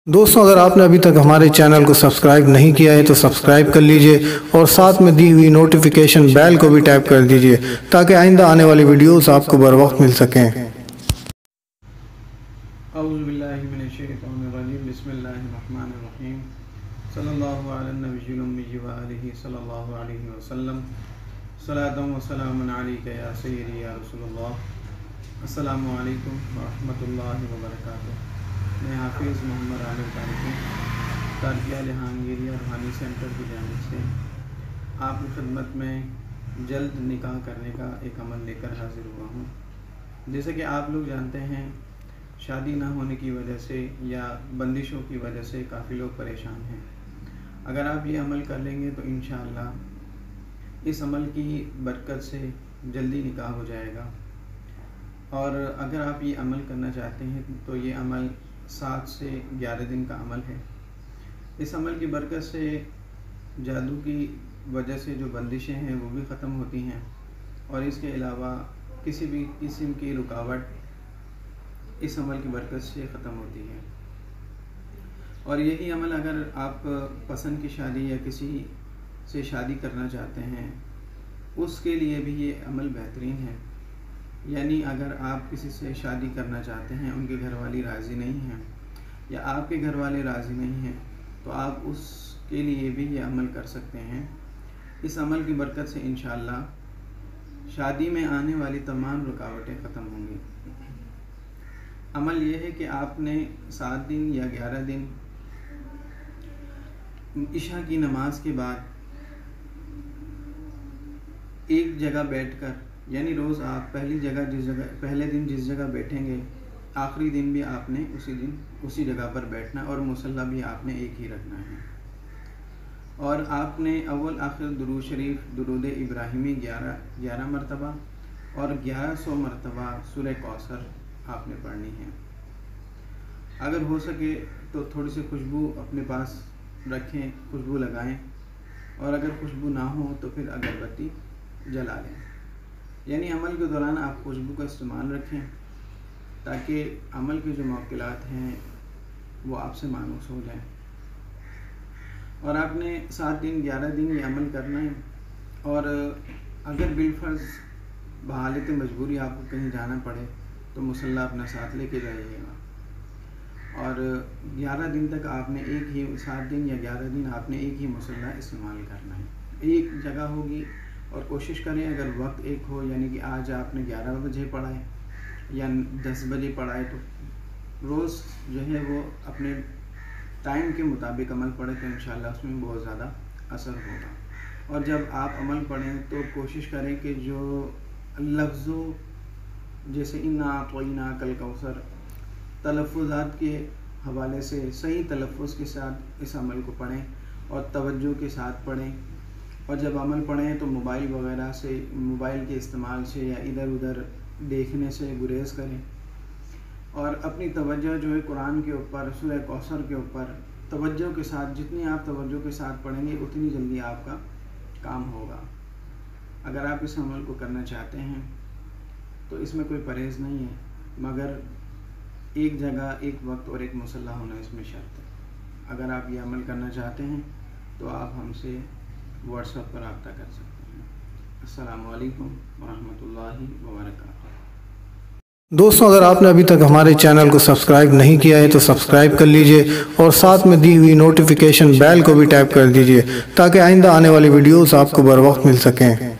दोस्तों, अगर आपने अभी तक हमारे चैनल को सब्सक्राइब नहीं किया है तो सब्सक्राइब कर लीजिए और साथ में दी हुई नोटिफिकेशन बेल को भी टैप कर दीजिए ताकि आइंदा आने वाली वीडियोस आपको बर वक्त मिल सकें। औज़ु बिल्लाहि मिनश शैतानिर रजीम, बिस्मिल्लाहिर्रहमानिर रहीम, सल्लल्लाहु अला नबिय्यिल उम्मी व आलिहि सल्लल्लाहु अलैहि वसल्लम, सलातun व सलामुन अलैका या सय्यदी या रसूलल्लाह, अस्सलामु अलैकुम व रहमतुल्लाहि व बरकातुहू। मैं हाफिज़ मोहम्मद आलिम तारिकी तारकिया जहांगीरिया रूहानी सेंटर की जानिब से आपकी खिदमत में जल्द निकाह करने का एक अमल लेकर हाजिर हुआ हूँ। जैसे कि आप लोग जानते हैं, शादी ना होने की वजह से या बंदिशों की वजह से काफ़ी लोग परेशान हैं। अगर आप ये अमल कर लेंगे तो इंशाअल्लाह इस अमल की बरकत से जल्दी निकाह हो जाएगा। और अगर आप ये अमल करना चाहते हैं तो ये अमल 7 से 11 दिन का अमल है। इस अमल की बरकत से जादू की वजह से जो बंदिशें हैं वो भी ख़त्म होती हैं और इसके अलावा किसी भी किस्म की रुकावट इस अमल की बरकत से ख़त्म होती है। और यही अमल अगर आप पसंद की शादी या किसी से शादी करना चाहते हैं उसके लिए भी ये अमल बेहतरीन है। यानी अगर आप किसी से शादी करना चाहते हैं, उनके घर वाली राज़ी नहीं हैं या आपके घर वाले राज़ी नहीं हैं, तो आप उसके लिए भी ये अमल कर सकते हैं। इस अमल की बरकत से इंशाअल्लाह शादी में आने वाली तमाम रुकावटें ख़त्म होंगी। अमल ये है कि आपने 7 दिन या 11 दिन इशा की नमाज के बाद एक जगह बैठकर, यानी रोज़ आप पहले दिन जिस जगह बैठेंगे, आखिरी दिन भी आपने उसी जगह पर बैठना और मुसल्ला भी आपने एक ही रखना है। और आपने अव्वल आखिर दुरूद शरीफ दुरूद इब्राहिमी 11 मरतबा और 1100 मरतबा सूरह कौसर आपने पढ़नी है। अगर हो सके तो थोड़ी सी खुशबू अपने पास रखें, खुशबू लगाएं, और अगर खुशबू ना हो तो फिर अगरबत्ती जला लें। यानी अमल के दौरान आप खुशबू का इस्तेमाल रखें ताकि अमल के जो मौक़िलात हैं वो आपसे मानूस हो जाएं। और आपने 7 दिन 11 दिन ये अमल करना है। और अगर बिलफर्ज बहालत मजबूरी आपको कहीं जाना पड़े तो मुसल्ला अपना साथ लेके जाइएगा। और 11 दिन तक आपने 7 दिन या 11 दिन आपने एक ही मुसल्ला इस्तेमाल करना है, एक जगह होगी। और कोशिश करें अगर वक्त एक हो, यानी कि आज आपने 11 बजे पढ़ा है या 10 बजे पढ़ा है, तो रोज़ जो है वो अपने टाइम के मुताबिक अमल पढ़े तो इंशाअल्लाह उसमें बहुत ज़्यादा असर होगा। और जब आप अमल पढ़ें तो कोशिश करें कि जो लफ्ज़ों जैसे इन्ना अतौइना कल कौसर तलफ़्फ़ुज़ात के हवाले से सही तलफ़्फ़ुज़ के साथ इस अमल को पढ़ें और तवज्जो के साथ पढ़ें। और जब अमल पढ़ें तो मोबाइल वगैरह से, मोबाइल के इस्तेमाल से या इधर उधर देखने से गुरेज़ करें और अपनी तवज्जो जो है कुरान के ऊपर, सूरह कौसर के ऊपर तवज्जो के साथ, जितनी आप तवज्जो के साथ पढ़ेंगे उतनी जल्दी आपका काम होगा। अगर आप इस अमल को करना चाहते हैं तो इसमें कोई परहेज़ नहीं है, मगर एक जगह, एक वक्त और एक मुसल्ला होना इसमें शर्त है। अगर आप ये अमल करना चाहते हैं तो आप हमसे व्हाट्सएप पर रब्ता कर सकते हैं। अस्सलामु अलैकुम व रहमतुल्लाहि व बरकातुहू। दोस्तों, अगर आपने अभी तक हमारे चैनल को सब्सक्राइब नहीं किया है तो सब्सक्राइब कर लीजिए और साथ में दी हुई नोटिफिकेशन बेल को भी टैप कर दीजिए ताकि आइंदा आने वाली वीडियोस आपको बर वक्त मिल सकें।